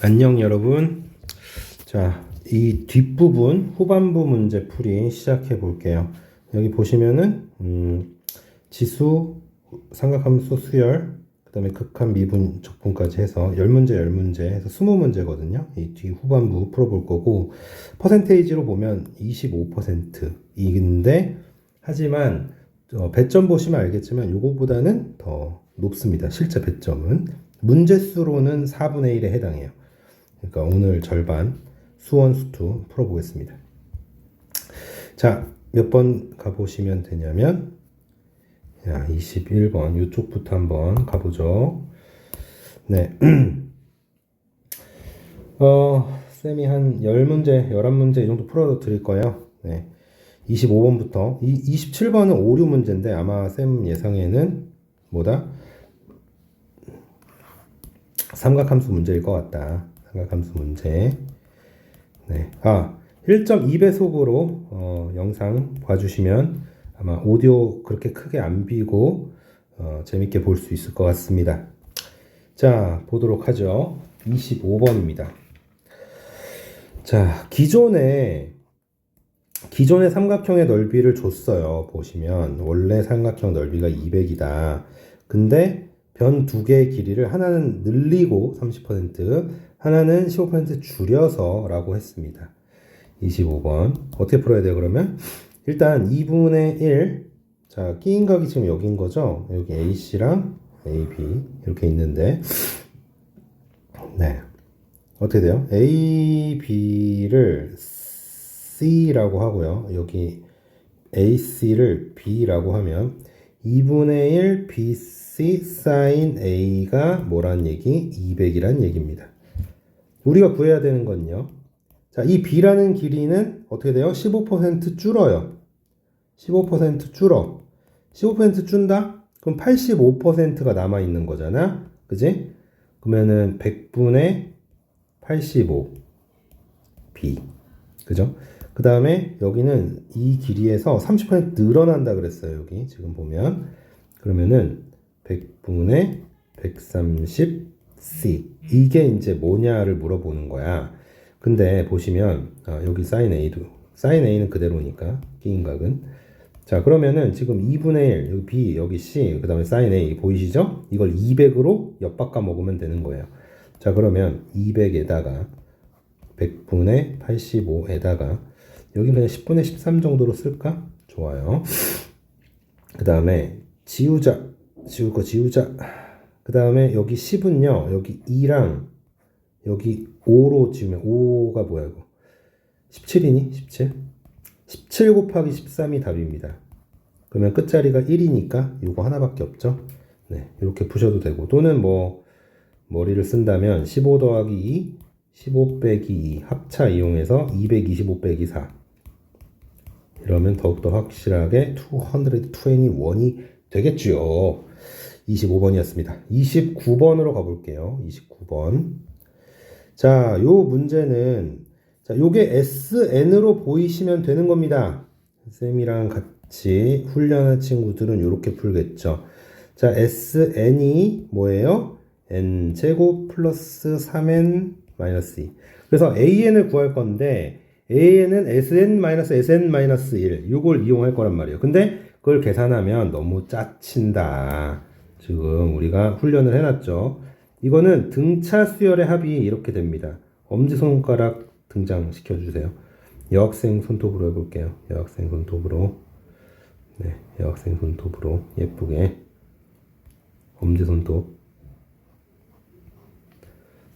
안녕 여러분. 자, 이 뒷부분 후반부 문제 풀이 시작해 볼게요. 여기 보시면은 지수, 삼각함수, 수열, 그다음에 극한, 미분, 적분까지 해서 10문제 해서 20문제거든요. 이 뒤 후반부 풀어볼 거고, 퍼센테이지로 보면 25%인데, 하지만 배점 보시면 알겠지만 요거보다는 더 높습니다. 실제 배점은 문제수로는 4분의 1에 해당해요. 그러니까 오늘 절반 수원 수투 풀어보겠습니다. 자, 몇 번 가보시면 되냐면 21번 이쪽부터 한번 가보죠. 네. 쌤이 한 10문제, 11문제 이 정도 풀어 드릴 거예요. 네. 25번부터 27번은 오류 문제인데 아마 쌤 예상에는 뭐다? 삼각함수 문제일 것 같다. 삼각함수 문제. 네. 1.2배속으로 영상 봐주시면 아마 오디오 그렇게 크게 안 비고 재밌게 볼 수 있을 것 같습니다. 자, 보도록 하죠. 25번입니다. 자, 기존의 삼각형의 넓이를 줬어요. 보시면 원래 삼각형 넓이가 200이다. 근데 변 두 개의 길이를 하나는 늘리고 30%, 하나는 15% 줄여서 라고 했습니다. 25번. 어떻게 풀어야 돼요, 그러면? 일단 2분의 1. 자, 끼인 각이 지금 여긴 거죠? 여기 AC랑 AB 이렇게 있는데, 네. 어떻게 돼요? AB를 C라고 하고요. 여기 AC를 B라고 하면 2분의 1 BC sin A가 뭐란 얘기? 200이란 얘기입니다. 우리가 구해야 되는 건요. 자, 이 B라는 길이는 어떻게 돼요? 15% 줄어요. 15% 줄어. 15% 준다? 그럼 85%가 남아있는 거잖아. 그지? 그러면은 100분의 85 B. 그죠? 그 다음에 여기는 이 길이에서 30% 늘어난다 그랬어요. 여기 지금 보면. 그러면은 100분의 130C. 이게 이제 뭐냐를 물어보는 거야. 근데 보시면 여기 sin A도 sin A는 그대로니까 끼인각은. 자, 그러면은 지금 2분의 1 여기 B 여기 C 그 다음에 sin A 보이시죠? 이걸 200으로 엿바꿔 먹으면 되는 거예요. 자, 그러면 200에다가 100분의 85에다가 여기 그냥 10분의 13 정도로 쓸까? 좋아요. 그 다음에 지우자. 지울 거 지우자. 그 다음에 여기 10은요. 여기 2랑 여기 5로 지우면 5가 뭐야 이거? 17이니? 17? 17 곱하기 13이 답입니다. 그러면 끝자리가 1이니까 이거 하나밖에 없죠. 네, 이렇게 푸셔도 되고, 또는 뭐 머리를 쓴다면 15 더하기 2 15 빼기 2 합차 이용해서 225 빼기 4 이러면 더욱더 확실하게 221이 되겠죠. 25번이었습니다. 29번으로 가볼게요. 29번. 자, 요 문제는 자, 요게 SN으로 보이시면 되는 겁니다. 쌤이랑 같이 훈련한 친구들은 요렇게 풀겠죠. 자, SN이 뭐예요? N제곱 플러스 3N 마이너스 2. 그래서 AN을 구할 건데 AN은 SN-SN-1 요걸 이용할 거란 말이에요. 근데 그걸 계산하면 너무 짜친다. 지금 우리가 훈련을 해놨죠. 이거는 등차 수열의 합이 이렇게 됩니다. 엄지손가락 등장시켜주세요. 여학생 손톱으로 해볼게요. 여학생 손톱으로. 네, 여학생 손톱으로 예쁘게 엄지손톱.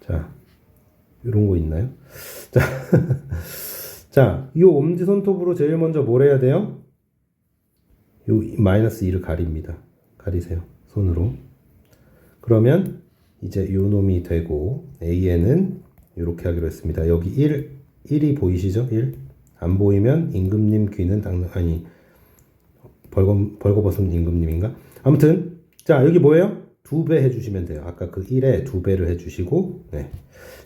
자, 이런 거 있나요? 자, 자, 이 엄지손톱으로 제일 먼저 뭘 해야 돼요? 요 마이너스 2를 가립니다. 가리세요. 손으로. 그러면 이제 요 놈이 되고 AN은 이렇게 하기로 했습니다. 여기 1이 보이시죠? 1. 안 보이면 임금님 귀는 아니 벌거벗은 임금님인가? 아무튼 자, 여기 뭐예요? 2배 해주시면 돼요. 아까 그 1에 2배를 해주시고, 네.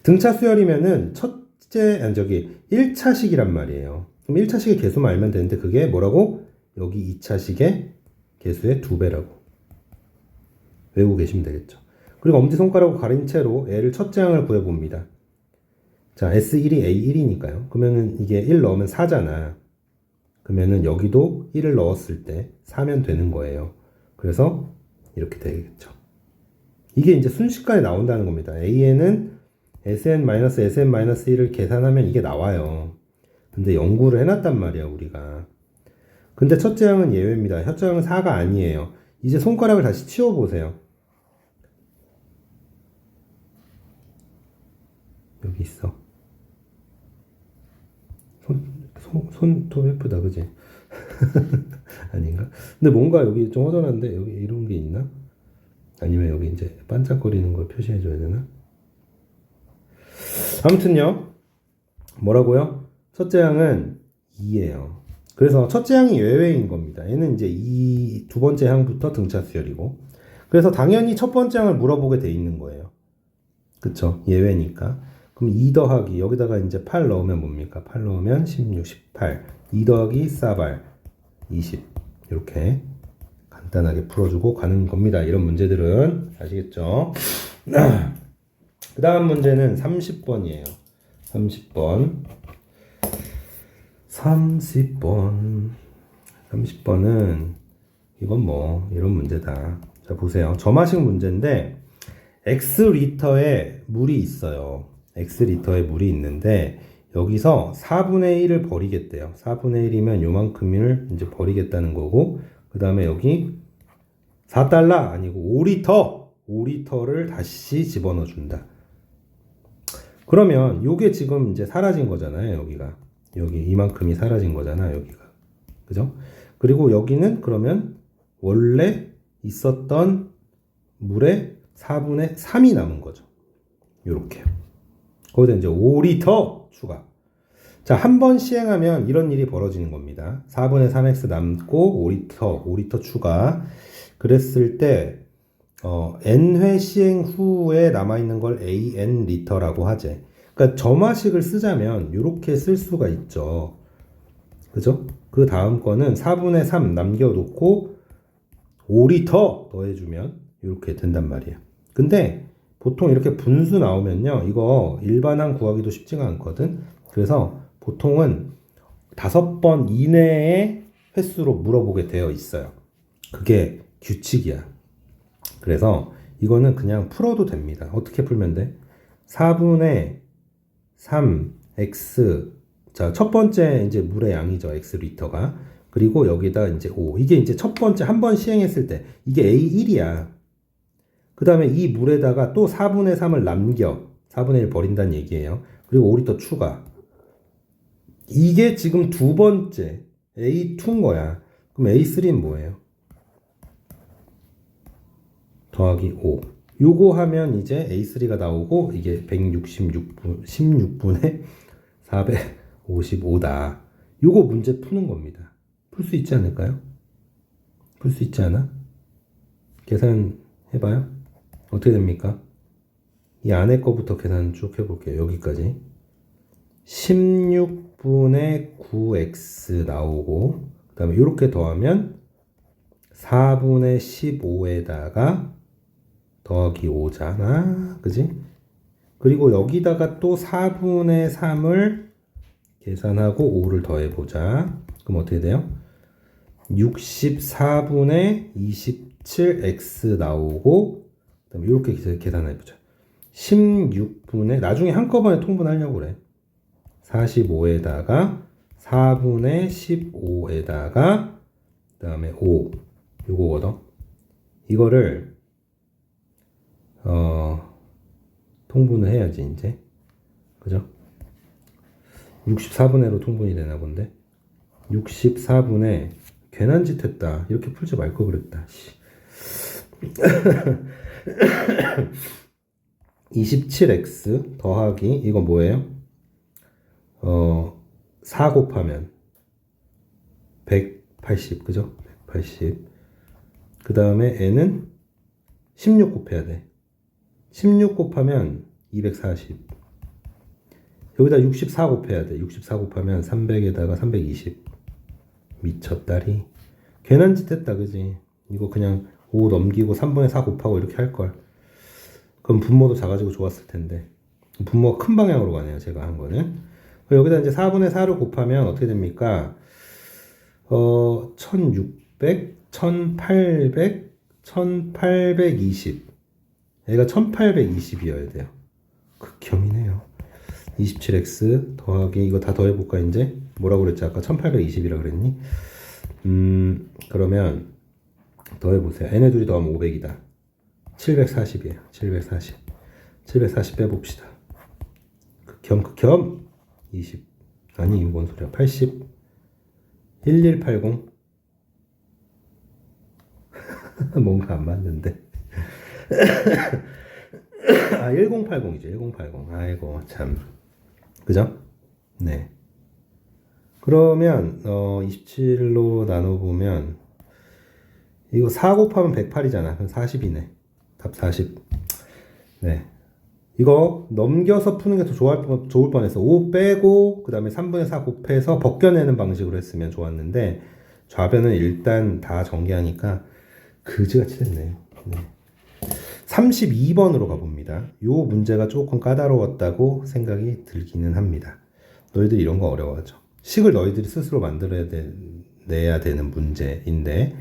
등차 수열이면은 저기 1차식이란 말이에요. 그럼 1차식의 개수만 알면 되는데 그게 뭐라고? 여기 2차식의 개수의 2배라고 외우고 계시면 되겠죠. 그리고 엄지손가락으로 가린 채로 얘를 첫째 항을 구해봅니다. 자, S1이 A1이니까요. 그러면은 이게 1 넣으면 4잖아. 그러면은 여기도 1을 넣었을 때 4면 되는 거예요. 그래서 이렇게 되겠죠. 이게 이제 순식간에 나온다는 겁니다. AN은 SN-SN-1을 계산하면 이게 나와요. 근데 연구를 해놨단 말이야, 우리가. 근데 첫째 항은 예외입니다. 첫째 항은 4가 아니에요. 이제 손가락을 다시 치워보세요. 여기 있어. 손톱 예쁘다, 그지? 아닌가? 근데 뭔가 여기 좀 허전한데? 여기 이런 게 있나? 아니면 여기 이제 반짝거리는 걸 표시해줘야 되나? 아무튼요. 뭐라고요? 첫째 항은 2예요. 그래서 첫째 항이 예외인 겁니다. 얘는 이제 이 두 번째 항부터 등차 수열이고. 그래서 당연히 첫 번째 항을 물어보게 돼 있는 거예요. 그쵸? 예외니까. 그럼 2 더하기 여기다가 이제 8 넣으면 뭡니까? 8 넣으면 16, 18. 2 더하기 싸발 20. 이렇게 간단하게 풀어주고 가는 겁니다. 이런 문제들은 아시겠죠? 그 다음 문제는 30번이에요. 30번은 이건 뭐 이런 문제다. 자, 보세요. 점화식 문제인데 X리터에 물이 있어요. X리터에 물이 있는데 여기서 4분의 1을 버리겠대요. 4분의 1이면 요만큼을 이제 버리겠다는 거고, 그 다음에 여기 4달러 아니고 5리터를 다시 집어넣어 준다. 그러면 요게 지금 이제 사라진 거잖아요. 여기 이만큼이 사라진 거잖아. 여기가. 그죠? 그리고 여기는 그러면 원래 있었던 물의 4분의 3이 남은 거죠. 요렇게요. 거기다 이제 5리터 추가. 자, 한 번 시행하면 이런 일이 벌어지는 겁니다. 4분의 3x 남고 5리터 추가. 그랬을 때 n회 시행 후에 남아있는 걸 AN 리터라고 하지. 그러니까 점화식을 쓰자면 이렇게 쓸 수가 있죠. 그죠? 그 다음 거는 4분의 3 남겨놓고 5리터 더해주면 이렇게 된단 말이에요. 근데 보통 이렇게 분수 나오면요, 이거 일반항 구하기도 쉽지가 않거든. 그래서 보통은 5번 이내의 횟수로 물어보게 되어 있어요. 그게 규칙이야. 그래서 이거는 그냥 풀어도 됩니다. 어떻게 풀면 돼? 4분의 3x. 자, 첫 번째 이제 물의 양이죠. x 리터가. 그리고 여기다 이제 5. 이게 이제 첫 번째 한 번 시행했을 때 이게 A1이야. 그 다음에 이 물에다가 또 4분의 3을 남겨. 4분의 1 버린다는 얘기예요. 그리고 5리터 추가. 이게 지금 두 번째 A2인 거야. 그럼 A3는 뭐예요? 더하기 5. 요거 하면 이제 A3가 나오고 이게 16분의 455다. 요거 문제 푸는 겁니다. 풀 수 있지 않을까요? 풀 수 있지 않아? 계산해봐요. 어떻게 됩니까? 이 안에 거부터 계산 쭉 해볼게요. 여기까지. 16분의 9x 나오고, 그 다음에 이렇게 더하면 4분의 15에다가 더하기 5잖아. 그지? 그리고 여기다가 또 4분의 3을 계산하고 5를 더해보자. 그럼 어떻게 돼요? 64분의 27x 나오고, 그 다음에 이렇게 계산해보자. 16분의, 나중에 한꺼번에 통분하려고 그래. 45에다가 4분의 15에다가 그 다음에 5. 요거거든. 이거를 통분을 해야지 이제. 그죠? 64분의로 통분이 되나 본데. 64분의 괜한 짓 했다. 이렇게 풀지 말 걸 그랬다. 27x 더하기 이거 뭐예요? 4 곱하면 180. 그죠? 180. 그 다음에 n은 16 곱해야 돼. 16 곱하면 240. 여기다 64 곱해야 돼. 64 곱하면 300에다가 320. 미쳤다리. 괜한 짓 했다, 그지? 이거 그냥 5 넘기고 3분의 4 곱하고 이렇게 할걸. 그럼 분모도 작아지고 좋았을 텐데. 분모가 큰 방향으로 가네요. 제가 한 거는. 여기다 이제 4분의 4를 곱하면 어떻게 됩니까? 1600, 1800, 1820. 얘가 1820이어야 돼요. 극혐이네요. 27x 더하기 이거 다 더해볼까 이제? 뭐라고 그랬지? 아까 1820이라 그랬니? 그러면 더해보세요. 얘네 둘이 더하면 500이다. 740이에요. 740. 740 빼봅시다. 극혐 20. 아니 이거 뭔 소리야. 80. 1180. 뭔가 안 맞는데. 아 1080이죠. 1080. 아이고 참. 그죠? 네. 그러면 27로 나눠보면 이거 4 곱하면 108이잖아. 그럼 40이네. 답 40. 네. 이거 넘겨서 푸는 게 더 좋을 뻔했어. 5 빼고 그 다음에 3분의 4 곱해서 벗겨내는 방식으로 했으면 좋았는데 좌변은 일단 다 전개하니까 그지같이 됐네요. 네. 32번으로 가봅니다. 요 문제가 조금 까다로웠다고 생각이 들기는 합니다. 너희들 이런 거 어려워하죠. 식을 너희들이 스스로 내야 되는 문제인데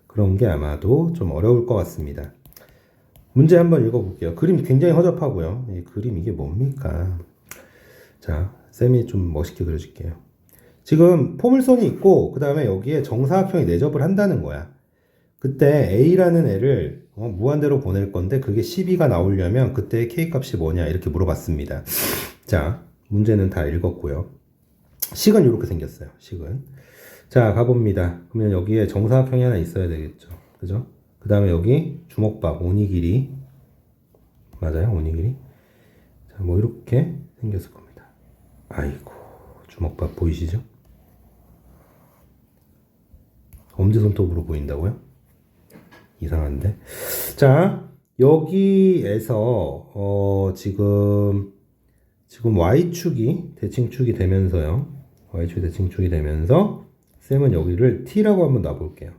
그런 게 아마도 좀 어려울 것 같습니다. 문제 한번 읽어볼게요. 그림 굉장히 허접하고요. 이 그림 이게 뭡니까? 자, 쌤이 좀 멋있게 그려줄게요. 지금 포물선이 있고 그 다음에 여기에 정사각형이 내접을 한다는 거야. 그때 A라는 애를 무한대로 보낼 건데 그게 12가 나오려면 그때 K값이 뭐냐 이렇게 물어봤습니다. 자, 문제는 다 읽었고요. 식은 이렇게 생겼어요. 식은. 자, 가봅니다. 그러면 여기에 정사각형이 하나 있어야 되겠죠. 그죠? 그 다음에 여기 주먹밥, 오니기리. 맞아요? 오니기리. 자, 뭐 이렇게 생겼을 겁니다. 아이고, 주먹밥 보이시죠? 엄지손톱으로 보인다고요? 이상한데. 자, 여기에서 지금 Y축이 대칭축이 되면서요. Y축이 대칭축이 되면서 쌤은 여기를 T라고 한번 놔볼게요.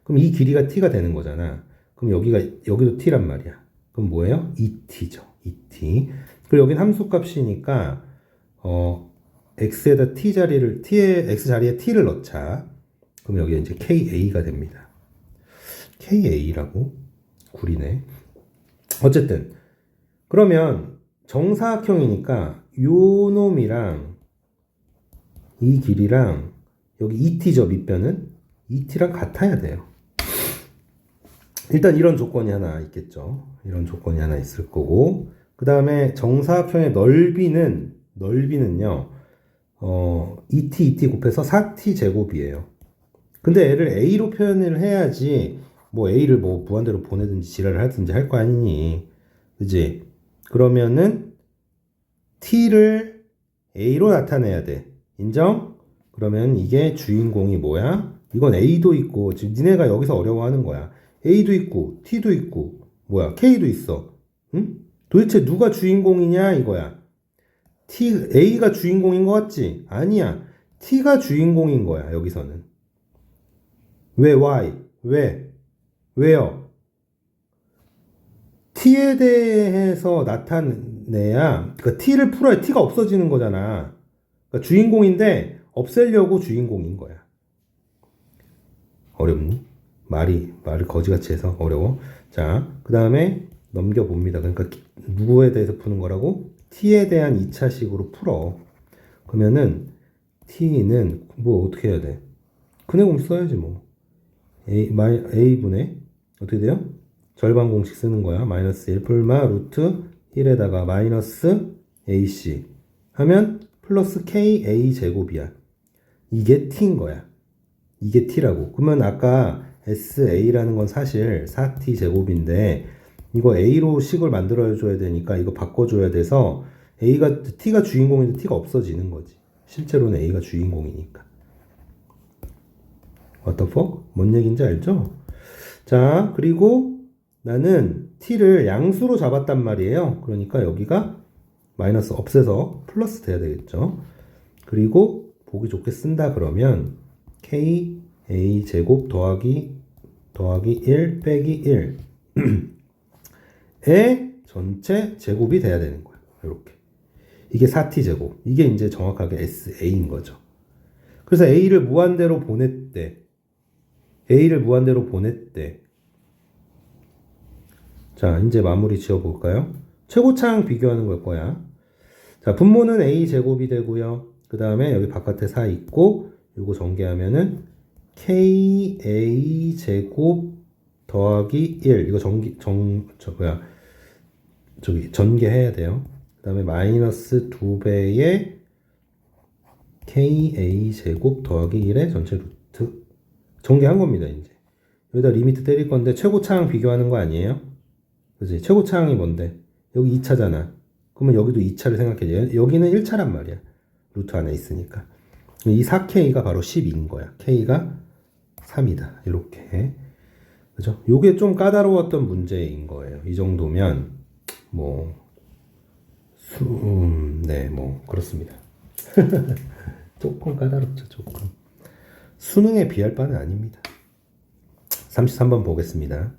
그럼 이 길이가 T가 되는 거잖아. 그럼 여기도 T란 말이야. 그럼 뭐예요? 2T죠. 2T. 그리고 여긴 함수값이니까 X에다 T의 X 자리에 T를 넣자. 그럼 여기 이제 KA가 됩니다. KA라고? 구리네. 어쨌든 그러면 정사각형이니까 요 놈이랑 이 길이랑 여기 2t죠. 밑변은 2t랑 같아야 돼요. 일단 이런 조건이 하나 있겠죠. 이런 조건이 하나 있을 거고 그 다음에 정사각형의 넓이는요 2t 곱해서 4t 제곱이에요. 근데 얘를 a로 표현을 해야지 뭐 a를 뭐 무한대로 보내든지 지랄을 하든지 할 거 아니니. 그지? 그러면은 t를 a로 나타내야 돼. 인정? 그러면 이게 주인공이 뭐야? 이건 a도 있고 지금 니네가 여기서 어려워하는 거야. a도 있고 t도 있고 뭐야 k도 있어. 응? 도대체 누가 주인공이냐 이거야. a가 주인공인 거 같지? 아니야. t가 주인공인 거야 여기서는. 왜 why? 왜요? t에 대해서 나타내야 그 t를 풀어야 t가 없어지는 거잖아. 그러니까 주인공인데 없애려고 주인공인 거야. 어렵니? 말을 거지같이 해서 어려워. 자, 그 다음에 넘겨봅니다. 그러니까 누구에 대해서 푸는 거라고? t에 대한 2차식으로 풀어. 그러면은 t는 뭐 어떻게 해야 돼? 근해 공식 써야지 뭐. a분의 어떻게 돼요? 절반 공식 쓰는 거야. 마이너스 1 풀마 루트 1에다가 마이너스 ac 하면 플러스 ka 제곱이야. 이게 t인 거야. 이게 t라고. 그러면 아까 sa라는 건 사실 4t 제곱인데 이거 a로 식을 만들어줘야 되니까 이거 바꿔줘야 돼서 t가 주인공인데 t가 없어지는 거지. 실제로는 a가 주인공이니까. What the fuck? 뭔 얘기인지 알죠? 자, 그리고 나는 t를 양수로 잡았단 말이에요. 그러니까 여기가 마이너스 없애서 플러스 돼야 되겠죠. 그리고 보기 좋게 쓴다 그러면 k a 제곱 더하기 1 빼기 1의 전체 제곱이 돼야 되는 거야. 이렇게. 이게 4t 제곱. 이게 이제 정확하게 SA인 거죠. 그래서 A를 무한대로 보냈대. A를 무한대로 보냈대. 자, 이제 마무리 지어볼까요? 최고차항 비교하는 걸 거야. 자, 분모는 A 제곱이 되고요. 그 다음에 여기 바깥에 4 있고, 요거 전개하면은 KA 제곱 더하기 1. 이거 전개해야 돼요. 그 다음에 마이너스 2배의 KA 제곱 더하기 1의 전체 루트. 전개한 겁니다, 이제. 여기다 리미트 때릴 건데, 최고차항 비교하는 거 아니에요? 그치? 최고차항이 뭔데? 여기 2차잖아. 그러면 여기도 2차를 생각해. 여기는 1차란 말이야. 루트 안에 있으니까. 이 4K가 바로 10인 거야. K가 3이다. 이렇게. 그죠? 요게 좀 까다로웠던 문제인 거예요. 이 정도면, 네, 그렇습니다. 조금 까다롭죠, 조금. 수능에 비할 바는 아닙니다. 33번 보겠습니다.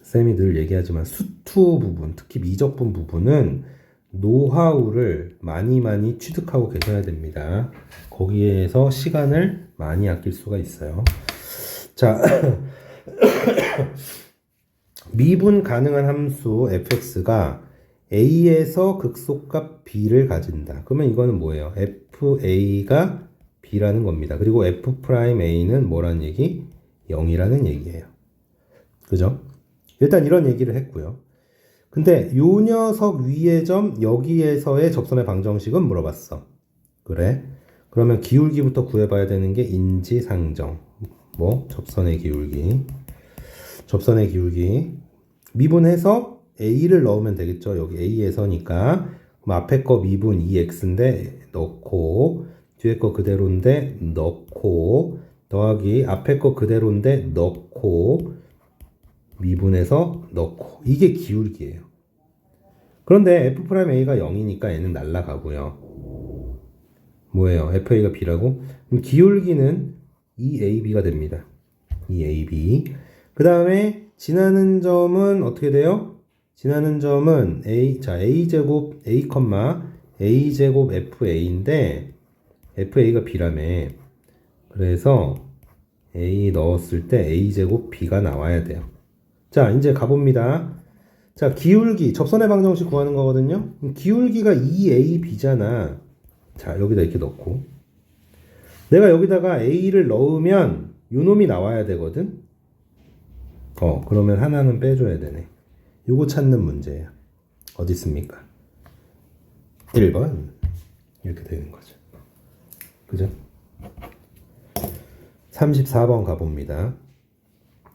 쌤이 늘 얘기하지만 수투 부분, 특히 미적분 부분은 노하우를 많이 취득하고 계셔야 됩니다. 거기에서 시간을 많이 아낄 수가 있어요. 자, 미분 가능한 함수 fx가 a에서 극소값 b를 가진다. 그러면 이거는 뭐예요? fa가 b라는 겁니다. 그리고 f'a는 뭐라는 얘기? 0이라는 얘기예요. 그죠? 일단 이런 얘기를 했고요. 근데 요 녀석 위의 점 여기에서의 접선의 방정식은 물어봤어. 그래? 그러면 기울기부터 구해봐야 되는 게 인지상정. 접선의 기울기. 접선의 기울기. 미분해서 a를 넣으면 되겠죠. 여기 a에서니까. 그럼 앞에 거 미분 2x인데 넣고, 뒤에 거 그대로인데 넣고, 더하기 앞에 거 그대로인데 넣고, 미분해서 넣고. 이게 기울기예요. 그런데 f'a가 0이니까 얘는 날라가고요. 뭐예요? fa가 b라고? 그럼 기울기는 2ab가 됩니다. 2ab. 그 다음에 지나는 점은 어떻게 돼요? 지나는 점은 a제곱 a제곱 fa인데 fa가 b라며. 그래서 a 넣었을 때 a제곱 b가 나와야 돼요. 자, 이제 가봅니다. 자, 기울기, 접선의 방정식 구하는 거거든요. 기울기가 2ab잖아. 자, 여기다 이렇게 넣고. 내가 여기다가 a를 넣으면 요놈이 나와야 되거든. 그러면 하나는 빼줘야 되네. 요거 찾는 문제예요. 어디 있습니까? 1번. 이렇게 되는 거죠. 그죠? 34번 가봅니다.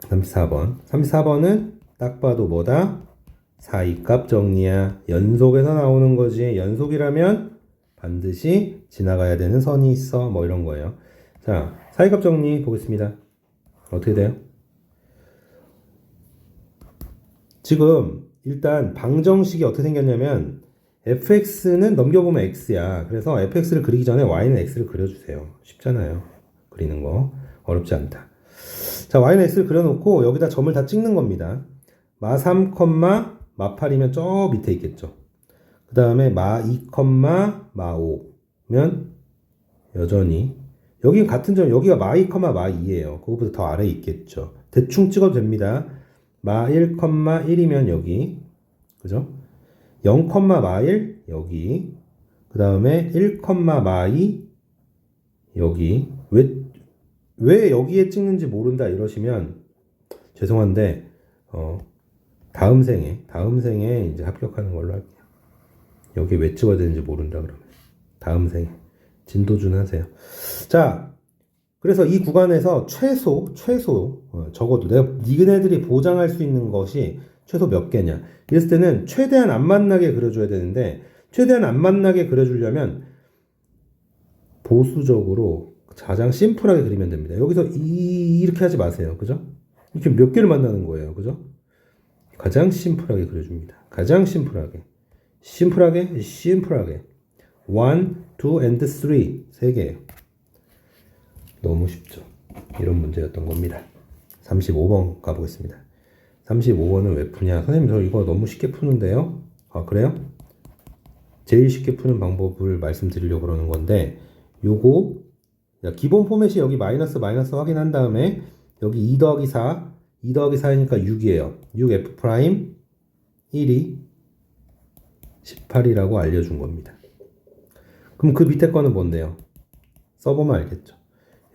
34번은 딱 봐도 뭐다? 사이값 정리야. 연속에서 나오는 거지. 연속이라면 반드시 지나가야 되는 선이 있어. 이런 거예요. 자, 사이값 정리 보겠습니다. 어떻게 돼요? 지금 일단 방정식이 어떻게 생겼냐면 fx는 넘겨보면 x야. 그래서 fx를 그리기 전에 y는 x를 그려주세요. 쉽잖아요. 그리는 거. 어렵지 않다. 자, y는 x를 그려놓고 여기다 점을 다 찍는 겁니다. 마 3, 마 8이면 저 밑에 있겠죠. 그 다음에 마 2, 마 5면 여전히 여긴 같은 점, 여기가 마 2, 마 2예요. 그거보다 더 아래에 있겠죠. 대충 찍어도 됩니다. 마 1, 1이면 여기, 그죠? 0, 마 1 여기, 그 다음에 1, 마 2 여기. 왜 여기에 찍는지 모른다 이러시면 죄송한데 다음 생에 이제 합격하는 걸로 할게요. 여기 왜 찍어야 되는지 모른다 그러면 다음 생에 진도준 하세요. 자, 그래서 이 구간에서 최소 적어도 내가 니네들이 보장할 수 있는 것이 최소 몇 개냐 이랬을 때는 최대한 안 만나게 그려줘야 되는데 최대한 안 만나게 그려주려면 보수적으로 가장 심플하게 그리면 됩니다. 여기서 이렇게 하지 마세요. 그죠? 이렇게 몇 개를 만나는 거예요. 그죠? 가장 심플하게 그려줍니다. 가장 심플하게. 1, 2, and 3. 3개예요. 너무 쉽죠? 이런 문제였던 겁니다. 35번 가보겠습니다. 35번은 왜 푸냐? 선생님 저 이거 너무 쉽게 푸는데요? 아 그래요? 제일 쉽게 푸는 방법을 말씀드리려고 그러는 건데, 요거 기본 포맷이 여기 마이너스 확인한 다음에 여기 2 더하기 4, 2 더하기 4이니까 6이에요. 6F 프라임 1이 18이라고 알려준 겁니다. 그럼 그 밑에 거는 뭔데요? 써보면 알겠죠.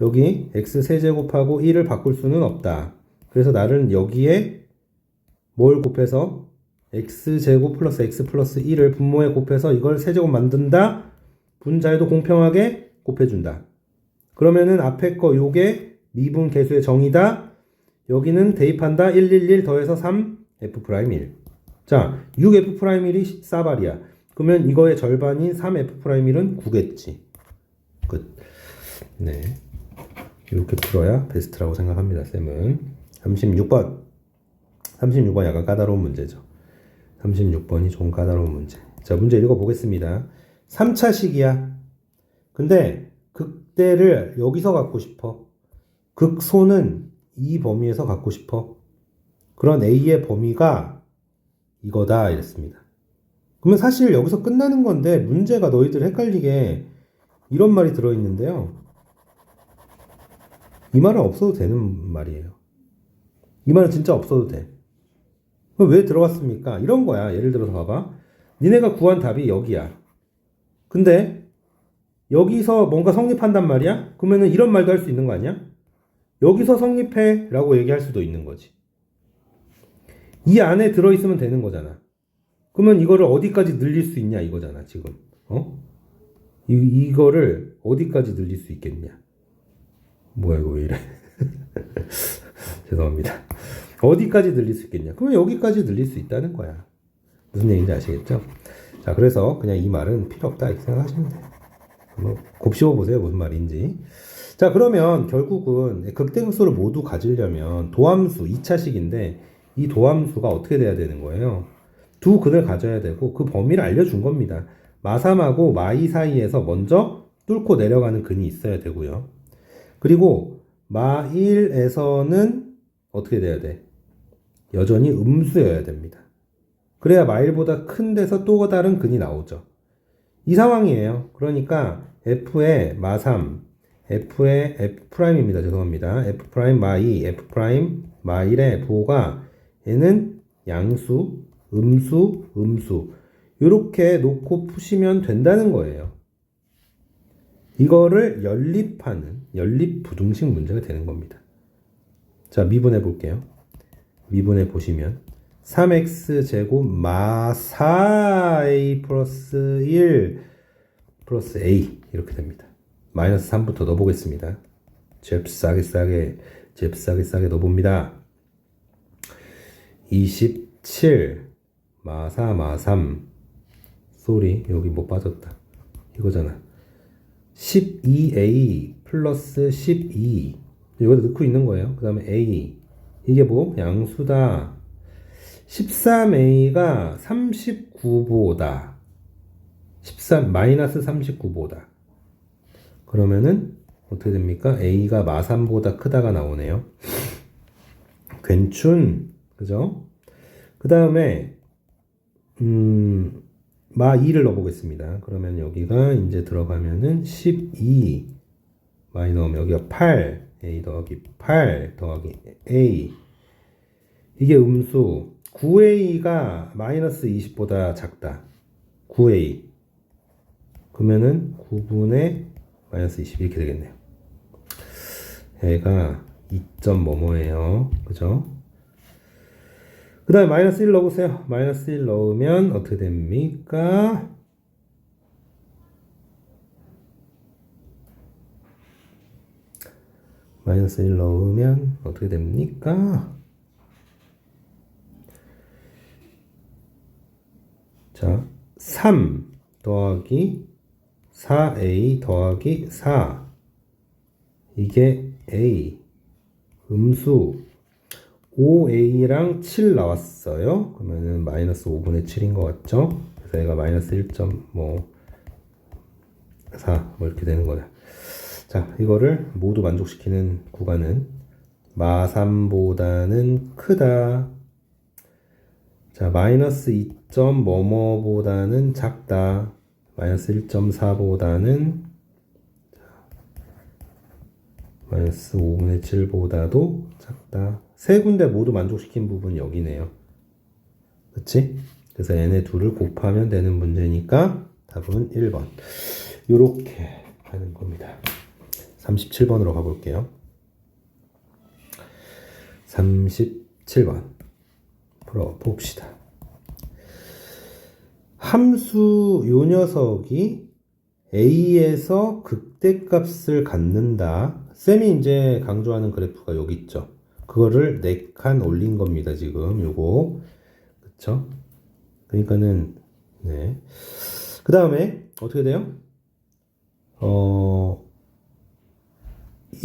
여기 x 세제곱하고 1을 바꿀 수는 없다. 그래서 나는 여기에 뭘 곱해서 x제곱 플러스 x 플러스 1을 분모에 곱해서 이걸 세제곱 만든다. 분자에도 공평하게 곱해준다. 그러면은 앞에 거 요게 미분 계수의 정의다. 여기는 대입한다. 111 더해서 3 f'1. 자, 6f'1이 4발이야. 그러면 이거의 절반인 3f'1은 9겠지. 끝. 네. 이렇게 풀어야 베스트라고 생각합니다, 쌤은. 36번. 36번 약간 까다로운 문제죠. 36번이 좀 까다로운 문제. 자, 문제 읽어보겠습니다. 3차식이야. 근데 극대를 여기서 갖고 싶어. 극소는 이 범위에서 갖고 싶어. 그런 A의 범위가 이거다 이랬습니다. 그러면 사실 여기서 끝나는 건데 문제가 너희들 헷갈리게 이런 말이 들어있는데요. 이 말은 없어도 되는 말이에요. 이 말은 진짜 없어도 돼. 그럼 왜 들어갔습니까? 이런 거야. 예를 들어서 봐봐. 니네가 구한 답이 여기야. 근데 여기서 뭔가 성립한단 말이야? 그러면은 이런 말도 할 수 있는 거 아니야? 여기서 성립해 라고 얘기할 수도 있는 거지. 이 안에 들어있으면 되는 거잖아. 그러면 이거를 어디까지 늘릴 수 있냐 이거잖아 지금. 이거를 어디까지 늘릴 수 있겠냐. 뭐야 이거 왜 이래. 죄송합니다. 어디까지 늘릴 수 있겠냐. 그러면 여기까지 늘릴 수 있다는 거야. 무슨 얘기인지 아시겠죠? 자, 그래서 그냥 이 말은 필요 없다 이렇게 생각하시면 돼요. 곱씹어 보세요 무슨 말인지. 자, 그러면 결국은 극대극소를 모두 가지려면 도함수 2차식인데 이 도함수가 어떻게 돼야 되는 거예요? 두 근을 가져야 되고 그 범위를 알려준 겁니다. 마3하고 마2 사이에서 먼저 뚫고 내려가는 근이 있어야 되고요. 그리고 마1에서는 어떻게 돼야 돼? 여전히 음수여야 됩니다. 그래야 마1보다 큰 데서 또 다른 근이 나오죠. 이 상황이에요. 그러니까 F의 마3, F의 F'입니다. 죄송합니다. F' 마2, F' 마1의 부호가 얘는 양수, 음수, 음수 이렇게 놓고 푸시면 된다는 거예요. 이거를 연립하는 연립부등식 문제가 되는 겁니다. 자, 미분해 볼게요. 미분해 보시면 3x제곱 마 4a 플러스 1 플러스 a 이렇게 됩니다. 마이너스 3부터 넣어보겠습니다. 잽싸게 넣어봅니다. 27 마 4 마 3 쏘리 여기 뭐 빠졌다 이거잖아. 12a 플러스 12 이거도 넣고 있는 거예요. 그 다음에 a 이게 뭐 양수다. 13a가 39보다 마이너스 39보다 그러면은 어떻게 됩니까? a가 마3보다 크다가 나오네요. 괜춘 그죠? 그 다음에 마2를 넣어보겠습니다. 그러면 여기가 이제 들어가면은 12 많이 넣으면 여기가 8 a 더하기 8 더하기 a 이게 음수 9a가 마이너스 20보다 작다. 9a 그러면은 9분의 마이너스 20 이렇게 되겠네요. 얘가 2점 뭐뭐예요. 그죠? 그 다음에 마이너스 1 넣어보세요. 마이너스 1 넣으면 어떻게 됩니까? 마이너스 1 넣으면 어떻게 됩니까? 자, 3 더하기 4a 더하기 4 이게 a 음수 5a랑 7 나왔어요. 그러면은 마이너스 5분의 7인 것 같죠? 그래서 얘가 마이너스 1.4 뭐 이렇게 되는 거야. 자, 이거를 모두 만족시키는 구간은 마3보다는 크다. 자, 마이너스 2. 뭐뭐보다는 작다. 마이너스 1.4보다는 마이너스 5분의 7보다도 작다. 세 군데 모두 만족시킨 부분이 여기네요. 그치? 그래서 얘네 둘을 곱하면 되는 문제니까 답은 1번. 요렇게 하는 겁니다. 37번으로 가볼게요. 37번 풀어봅시다. 함수 요 녀석이 A에서 극대값을 갖는다. 쌤이 이제 강조하는 그래프가 여기 있죠. 그거를 4칸 올린 겁니다. 지금 요거. 그쵸? 그러니까는 네. 그 다음에 어떻게 돼요?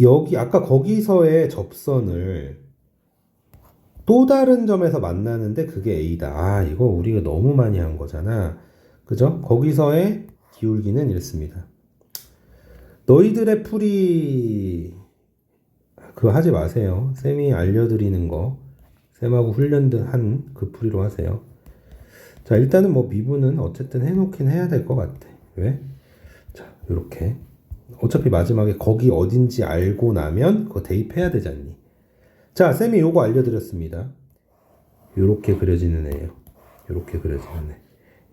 여기 아까 거기서의 접선을 또 다른 점에서 만나는데 그게 A다. 아, 이거 우리가 너무 많이 한 거잖아. 그죠? 거기서의 기울기는 이렇습니다. 너희들의 풀이 그거 하지 마세요. 쌤이 알려드리는 거 쌤하고 훈련한 그 풀이로 하세요. 자, 일단은 뭐 미분은 어쨌든 해놓긴 해야 될 것 같아. 왜? 자, 요렇게 어차피 마지막에 거기 어딘지 알고 나면 그거 대입해야 되지 않니? 자, 쌤이 요거 알려드렸습니다. 요렇게 그려지는 애예요. 요렇게 그려지는 애.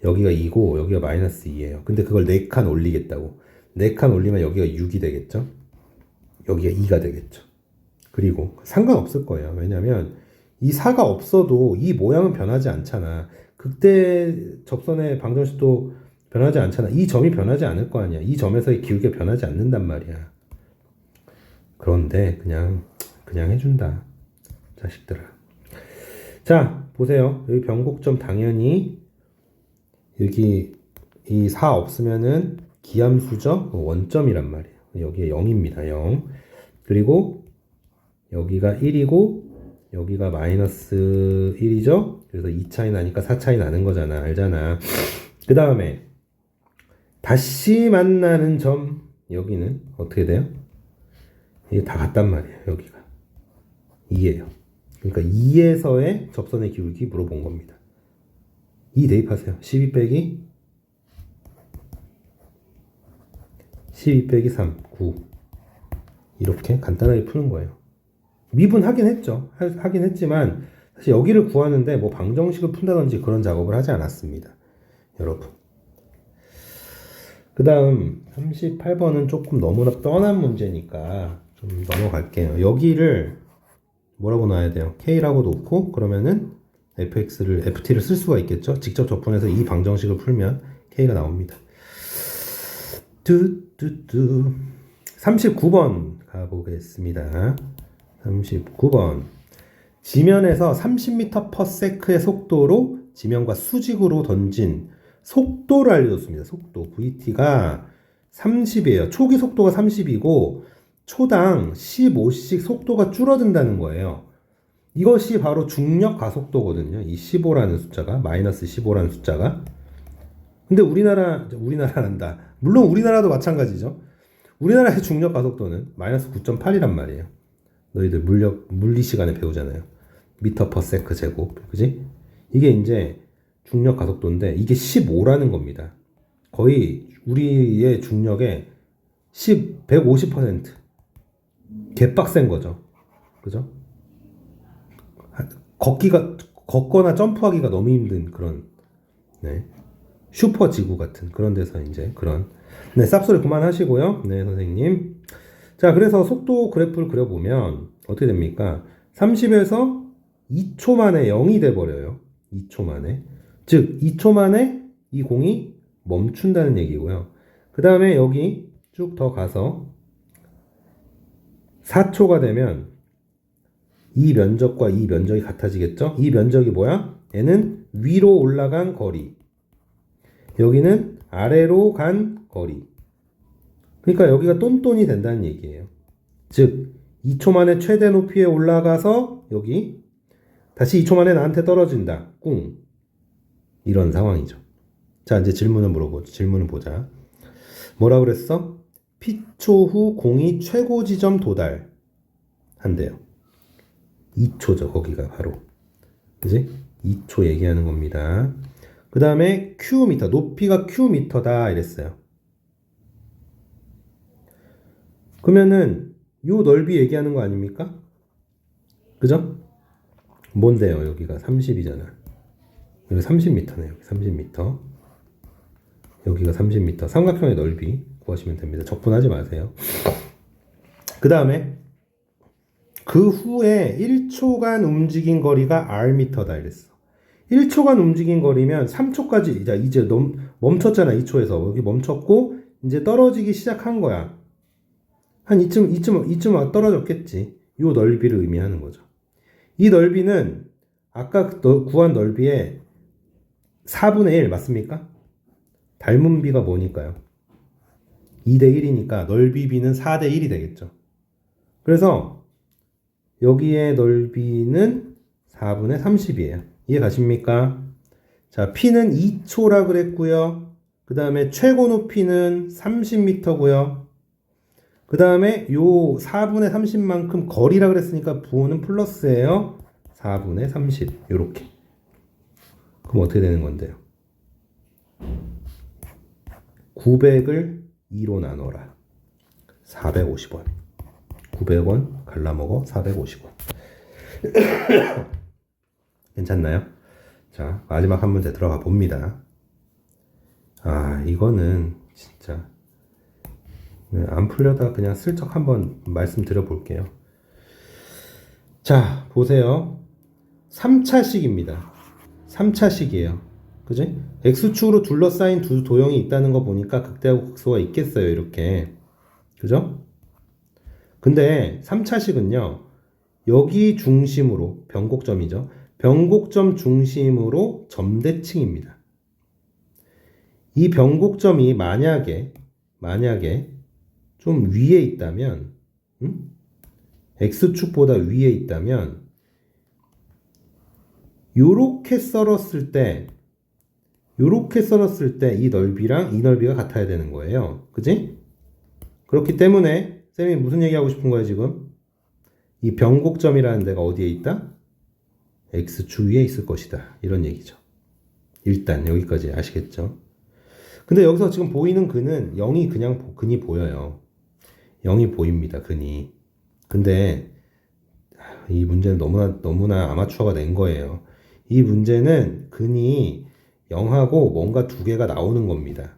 여기가 2고 여기가 마이너스 2예요. 근데 그걸 4칸 올리겠다고. 4칸 올리면 여기가 6이 되겠죠? 여기가 2가 되겠죠. 그리고 상관없을 거예요. 왜냐면 이 4가 없어도 이 모양은 변하지 않잖아. 극대 접선의 방정식도 변하지 않잖아. 이 점이 변하지 않을 거 아니야. 이 점에서의 기울기가 변하지 않는단 말이야. 그런데 그냥 해준다. 자식들아. 자, 보세요. 여기 변곡점 당연히 여기 이 4 없으면은 기함수죠? 원점이란 말이에요. 여기에 0입니다. 0. 그리고 여기가 1이고 여기가 마이너스 1이죠? 그래서 2 차이 나니까 4 차이 나는 거잖아. 알잖아. 그 다음에 다시 만나는 점 여기는 어떻게 돼요? 이게 다 같단 말이에요. 여기가 2예요. 그러니까 2에서의 접선의 기울기 물어본 겁니다. 2 대입하세요. 12 빼기 3, 9. 이렇게 간단하게 푸는 거예요. 미분 하긴 했죠. 하긴 했지만 사실 여기를 구하는데 뭐 방정식을 푼다든지 그런 작업을 하지 않았습니다. 여러분. 그 다음 38번은 조금 너무나 뻔한 문제니까 좀 넘어갈게요. 여기를 뭐라고 놔야 돼요? K라고 놓고 그러면은 FT를 쓸 수가 있겠죠? 직접 접근해서 이 방정식을 풀면 K가 나옵니다. 39번 가보겠습니다. 39번. 지면에서 30m/s의 속도로 지면과 수직으로 던진 속도를 알려줬습니다. 속도. VT가 30이에요. 초기 속도가 30이고 초당 15씩 속도가 줄어든다는 거예요. 이것이 바로 중력 가속도거든요. 이 15라는 숫자가, 마이너스 15라는 숫자가. 근데 우리나라란다. 물론 우리나라도 마찬가지죠. 우리나라의 중력 가속도는 마이너스 9.8이란 말이에요. 너희들 물리 시간에 배우잖아요. 미터 퍼 세크 제곱. 그지? 이게 이제 중력 가속도인데 이게 15라는 겁니다. 거의 우리의 중력의 150% 개빡센 거죠. 그죠? 걷거나 점프하기가 너무 힘든 그런, 네. 슈퍼 지구 같은 그런 데서 이제 그런, 네, 쌉소리 그만하시고요. 네, 선생님. 자, 그래서 속도 그래프를 그려보면 어떻게 됩니까? 30에서 2초 만에 0이 돼버려요. 2초 만에. 즉, 2초 만에 이 공이 멈춘다는 얘기고요. 그 다음에 여기 쭉 더 가서 4초가 되면 이 면적과 이 면적이 같아지겠죠? 이 면적이 뭐야? 얘는 위로 올라간 거리. 여기는 아래로 간 거리. 그러니까 여기가 똔똔이 된다는 얘기예요. 즉 2초 만에 최대 높이에 올라가서 여기 다시 2초 만에 나한테 떨어진다. 꿍. 이런 상황이죠. 자, 이제 질문을 보자. 뭐라 그랬어? P초 후 공이 최고 지점 도달한대요. 2초죠. 거기가 바로. 그지? 2초 얘기하는 겁니다. 그 다음에 Q미터, 높이가 Q미터다 이랬어요. 그러면은 요 넓이 얘기하는 거 아닙니까? 그죠? 뭔데요? 여기가 30이잖아. 여기 30m네. 여기 30m. 여기가 30m. 삼각형의 넓이 구하시면 됩니다. 적분하지 마세요. 그 다음에 그 후에 1초간 움직인 거리가 R미터다 이랬어. 1초간 움직인 거리면 3초까지 이제 멈췄잖아. 2초에서 여기 멈췄고 이제 떨어지기 시작한 거야. 한 이쯤 떨어졌겠지. 요 넓이를 의미하는 거죠. 이 넓이는 아까 구한 넓이의 4분의 1 맞습니까? 닮은 비가 뭐니까요? 2대 1이니까 넓이 비는 4대 1이 되겠죠. 그래서 여기의 넓이는 4분의 30이에요. 이해 가십니까? 자, P는 2초라 그랬고요. 그 다음에 최고 높이는 30m고요. 그 다음에 요 4분의 30만큼 거리라 그랬으니까 부호는 플러스예요. 4분의 30 요렇게. 그럼 어떻게 되는 건데요? 900을 2로 나눠라. 450원. 900원 갈라먹어 450원. 괜찮나요? 자, 마지막 한 문제 들어가 봅니다. 아, 이거는 진짜 안 풀려다 그냥 슬쩍 한번 말씀드려 볼게요. 자, 보세요. 3차식입니다. 3차식이에요. 그지? X축으로 둘러싸인 두 도형이 있다는 거 보니까 극대하고 극소가 있겠어요. 이렇게. 그죠? 근데 3차식은요. 여기 중심으로 변곡점이죠. 변곡점 중심으로 점대칭입니다. 이 변곡점이 만약에 좀 위에 있다면 X축보다 위에 있다면 요렇게 썰었을 때 이 넓이랑 이 넓이가 같아야 되는 거예요. 그지? 그렇기 때문에 쌤이 무슨 얘기하고 싶은 거예요 지금? 이 변곡점이라는 데가 어디에 있다? X축 위에 있을 것이다. 이런 얘기죠. 일단 여기까지 아시겠죠? 근데 여기서 지금 보이는 근은 0이 그냥 근이 보여요. 0이 보입니다. 근이. 근데 이 문제는 너무나 아마추어가 낸 거예요. 이 문제는 근이 0하고 뭔가 두 개가 나오는 겁니다.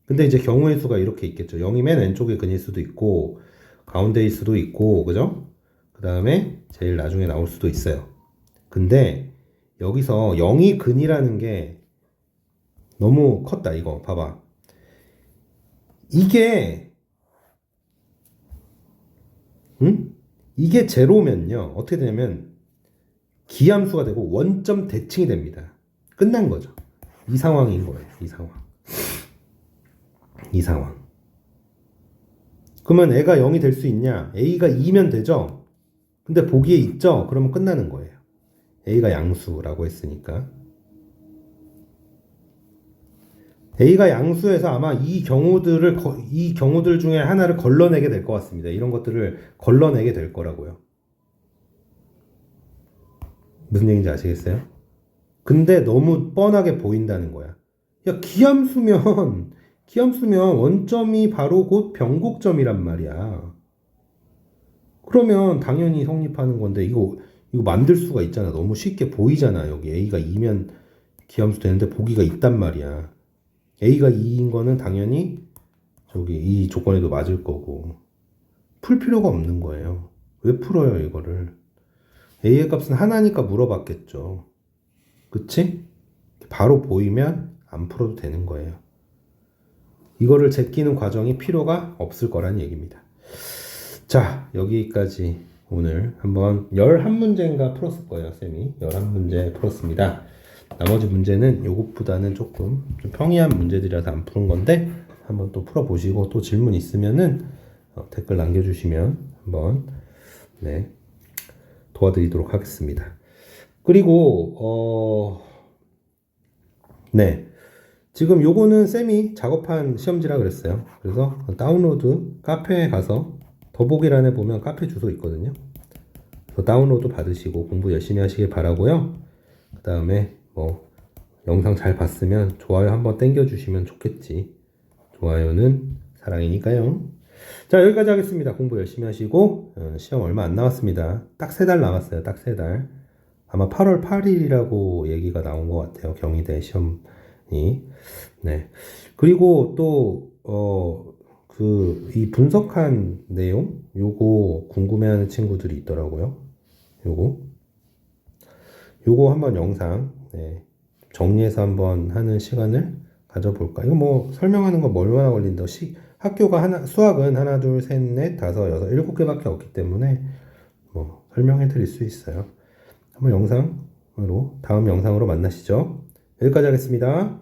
근데 이제 경우의 수가 이렇게 있겠죠. 0이 맨 왼쪽에 근일 수도 있고 가운데일 수도 있고 그죠? 그 다음에 제일 나중에 나올 수도 있어요. 근데 여기서 0이 근이라는 게 너무 컸다. 이거 봐봐. 이게 제로면요 어떻게 되냐면 기함수가 되고 원점 대칭이 됩니다. 끝난 거죠. 이 상황인 거예요. 이 상황. 그러면 애가 0이 될 수 있냐? A가 2면 되죠? 근데 보기에 있죠? 그러면 끝나는 거예요. A가 양수라고 했으니까. A가 양수에서 아마 이 경우들 중에 하나를 걸러내게 될 것 같습니다. 이런 것들을 걸러내게 될 거라고요. 무슨 얘기인지 아시겠어요? 근데 너무 뻔하게 보인다는 거야. 야, 기함수면 원점이 바로 곧 변곡점이란 말이야. 그러면 당연히 성립하는 건데 이거 만들 수가 있잖아. 너무 쉽게 보이잖아. 여기 A가 2면 기함수 되는데 보기가 있단 말이야. A가 2인 거는 당연히 저기 이 조건에도 맞을 거고 풀 필요가 없는 거예요. 왜 풀어요 이거를? A의 값은 하나니까 물어봤겠죠. 그치? 바로 보이면 안 풀어도 되는 거예요. 이거를 제끼는 과정이 필요가 없을 거란 얘기입니다. 자, 여기까지 오늘 한번 11문제인가 풀었을 거예요. 쌤이 11문제 풀었습니다. 나머지 문제는 요것보다는 조금 좀 평이한 문제들이라서 안 푸는 건데 한번 또 풀어보시고 또 질문 있으면은 댓글 남겨주시면 한번 도와드리도록 하겠습니다. 그리고 지금 요거는 쌤이 작업한 시험지라 그랬어요. 그래서 다운로드 카페에 가서 더보기란에 보면 카페 주소 있거든요. 그래서 다운로드 받으시고 공부 열심히 하시길 바라고요. 그 다음에 영상 잘 봤으면 좋아요 한번 땡겨주시면 좋겠지. 좋아요는 사랑이니까요. 자, 여기까지 하겠습니다. 공부 열심히 하시고, 시험 얼마 안 남았습니다. 딱 3달 남았어요. 딱 3달. 아마 8월 8일이라고 얘기가 나온 것 같아요. 경희대 시험이. 네. 그리고 또, 이 분석한 내용? 요거 궁금해하는 친구들이 있더라고요. 요거 한번 영상, 네, 정리해서 한번 하는 시간을 가져볼까? 이거 뭐 설명하는 거 뭐 얼마나 걸린다. 학교가 수학은 하나, 둘, 셋, 넷, 다섯, 여섯, 7개밖에 없기 때문에 뭐 설명해 드릴 수 있어요. 한번 다음 영상으로 만나시죠. 여기까지 하겠습니다.